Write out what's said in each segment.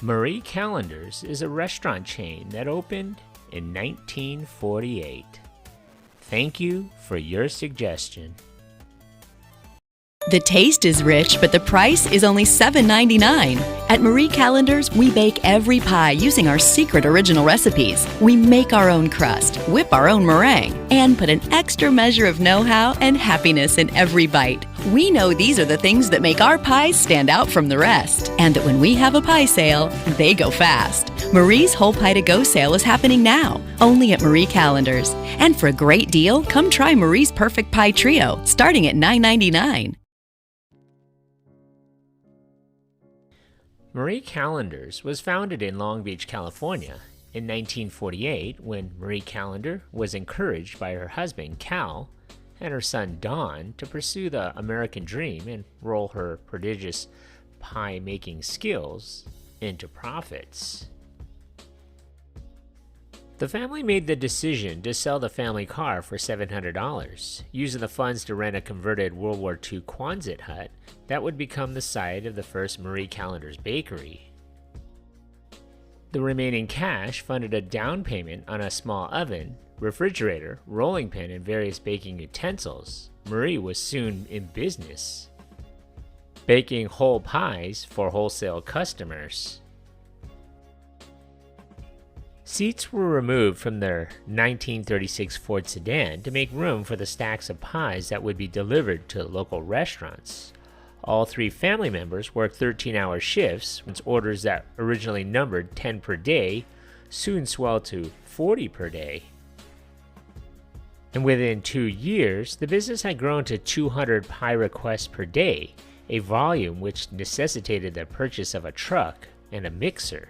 Marie Callender's is a restaurant chain that opened in 1948. Thank you for your suggestion. The taste is rich, but the price is only $7.99. At Marie Callender's, we bake every pie using our secret original recipes. We make our own crust, whip our own meringue, and put an extra measure of know-how and happiness in every bite. We know these are the things that make our pies stand out from the rest, and that when we have a pie sale, they go fast. Marie's Whole Pie to Go sale is happening now, only at Marie Callender's. And for a great deal, come try Marie's Perfect Pie Trio, starting at $9.99. Marie Callender's was founded in Long Beach, California in 1948 when Marie Callender was encouraged by her husband, Cal, and her son, Don, to pursue the American dream and roll her prodigious pie-making skills into profits. The family made the decision to sell the family car for $700, using the funds to rent a converted World War II Quonset hut that would become the site of the first Marie Callender's bakery. The remaining cash funded a down payment on a small oven, refrigerator, rolling pin, and various baking utensils. Marie was soon in business, baking whole pies for wholesale customers. Seats were removed from their 1936 Ford sedan to make room for the stacks of pies that would be delivered to local restaurants. All three family members worked 13-hour shifts, since orders that originally numbered 10 per day soon swelled to 40 per day. And within 2 years, the business had grown to 200 pie requests per day, a volume which necessitated the purchase of a truck and a mixer.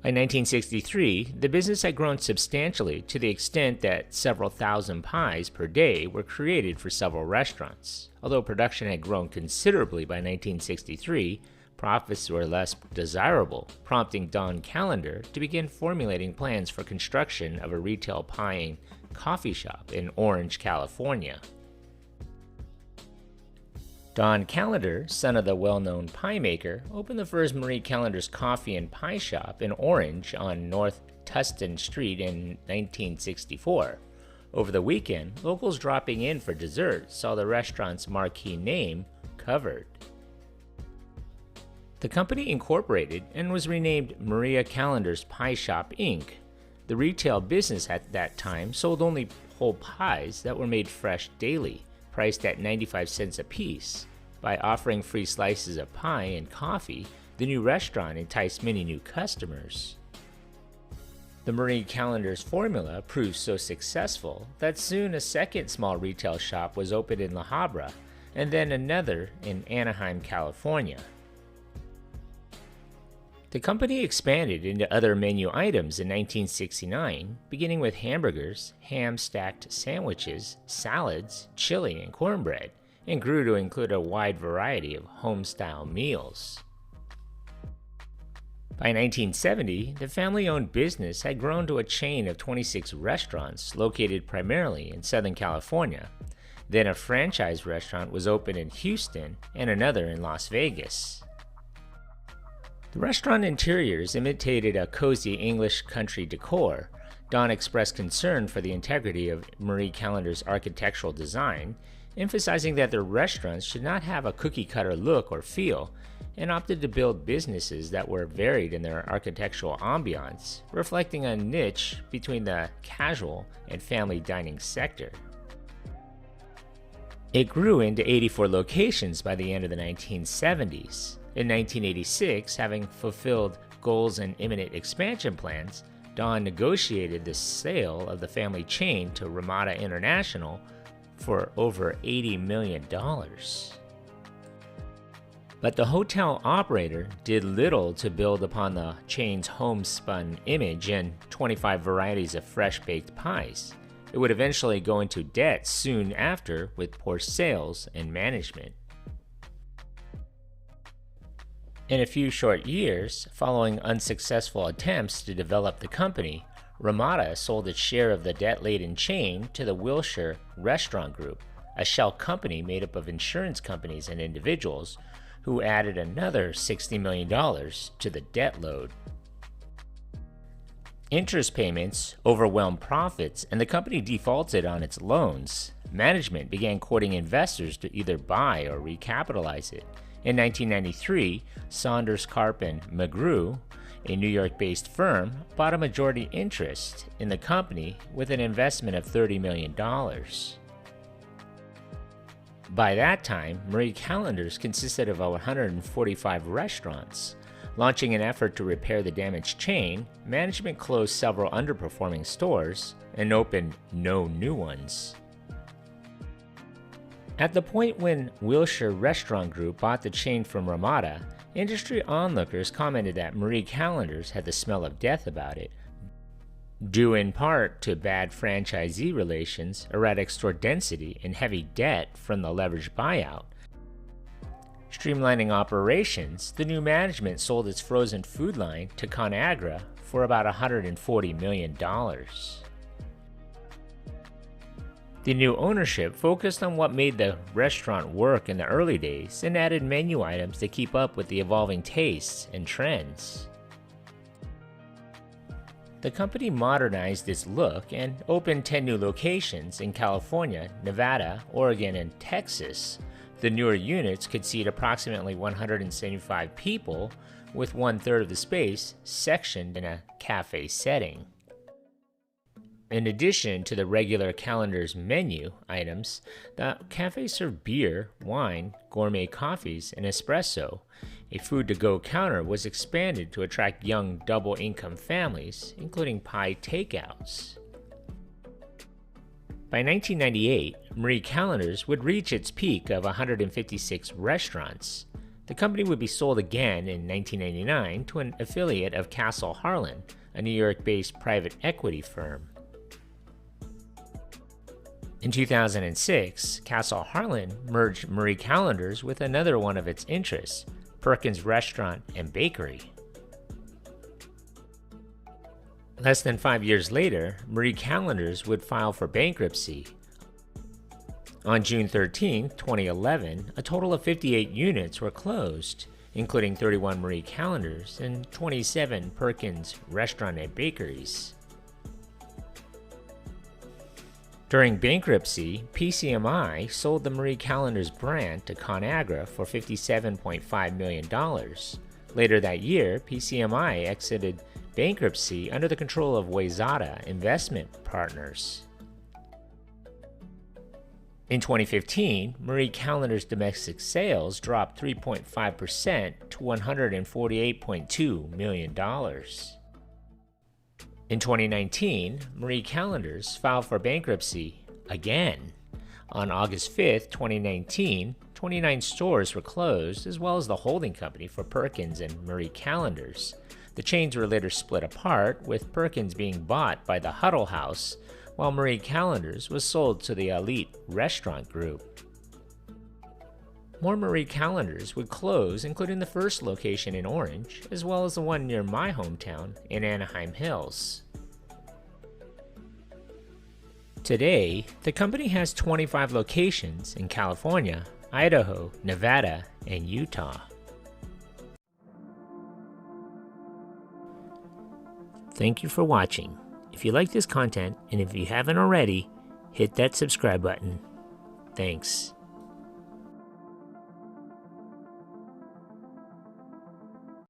By 1963, the business had grown substantially to the extent that several thousand pies per day were created for several restaurants. Although production had grown considerably by 1963, profits were less desirable, prompting Don Callender to begin formulating plans for construction of a retail pie and coffee shop in Orange, California. Don Callender, son of the well-known pie maker, opened the first Marie Callender's Coffee and Pie Shop in Orange on North Tustin Street in 1964. Over the weekend, locals dropping in for dessert saw the restaurant's marquee name covered. The company incorporated and was renamed Marie Callender's Pie Shop, Inc. The retail business at that time sold only whole pies that were made fresh daily, priced at 95 cents a piece. By offering free slices of pie and coffee, the new restaurant enticed many new customers. The Marie Callender's formula proved so successful that soon a second small retail shop was opened in La Habra, and then another in Anaheim, California. The company expanded into other menu items in 1969, beginning with hamburgers, ham-stacked sandwiches, salads, chili, and cornbread, and grew to include a wide variety of home-style meals. By 1970, the family-owned business had grown to a chain of 26 restaurants located primarily in Southern California. Then a franchise restaurant was opened in Houston and another in Las Vegas. The restaurant interiors imitated a cozy English country decor. Don expressed concern for the integrity of Marie Callender's architectural design, emphasizing that their restaurants should not have a cookie-cutter look or feel, and opted to build businesses that were varied in their architectural ambiance, reflecting a niche between the casual and family dining sector. It grew into 84 locations by the end of the 1970s. In 1986, having fulfilled goals and imminent expansion plans, Don negotiated the sale of the family chain to Ramada International for over $80 million. But the hotel operator did little to build upon the chain's homespun image and 25 varieties of fresh-baked pies. It would eventually go into debt soon after with poor sales and management. In a few short years, following unsuccessful attempts to develop the company, Ramada sold its share of the debt-laden chain to the Wilshire Restaurant Group, a shell company made up of insurance companies and individuals who added another $60 million to the debt load. Interest payments overwhelmed profits, and the company defaulted on its loans. Management began courting investors to either buy or recapitalize it. In 1993, Saunders Carp and McGrew, a New York-based firm, bought a majority interest in the company with an investment of $30 million. By that time, Marie Callender's consisted of 145 restaurants. Launching an effort to repair the damaged chain, management closed several underperforming stores and opened no new ones. At the point when Wilshire Restaurant Group bought the chain from Ramada, industry onlookers commented that Marie Callender's had the smell of death about it, due in part to bad franchisee relations, erratic store density, and heavy debt from the leveraged buyout. Streamlining operations, the new management sold its frozen food line to ConAgra for about $140 million. The new ownership focused on what made the restaurant work in the early days and added menu items to keep up with the evolving tastes and trends. The company modernized its look and opened 10 new locations in California, Nevada, Oregon, and Texas. The newer units could seat approximately 175 people, with 1/3 of the space sectioned in a cafe setting. In addition to the regular Callender's menu items, the cafe served beer, wine, gourmet coffees, and espresso. A food-to-go counter was expanded to attract young double-income families, including pie takeouts. By 1998, Marie Callender's would reach its peak of 156 restaurants. The company would be sold again in 1999 to an affiliate of Castle Harlan, a New York-based private equity firm. In 2006, Castle Harlan merged Marie Callender's with another one of its interests, Perkins Restaurant and Bakery. Less than 5 years later, Marie Callender's would file for bankruptcy. On June 13, 2011, a total of 58 units were closed, including 31 Marie Callender's and 27 Perkins Restaurant and Bakeries. During bankruptcy, PCMI sold the Marie Callender's brand to ConAgra for $57.5 million. Later that year, PCMI exited bankruptcy under the control of Wayzata Investment Partners. In 2015, Marie Callender's domestic sales dropped 3.5% to $148.2 million. In 2019, Marie Callender's filed for bankruptcy again. On August 5, 2019, 29 stores were closed, as well as the holding company for Perkins and Marie Callender's. The chains were later split apart, with Perkins being bought by the Huddle House, while Marie Callender's was sold to the Elite Restaurant Group. More Marie Callender's would close, including the first location in Orange, as well as the one near my hometown in Anaheim Hills. Today, the company has 25 locations in California, Idaho, Nevada, and Utah. Thank you for watching. If you like this content, and if you haven't already, hit that subscribe button. Thanks.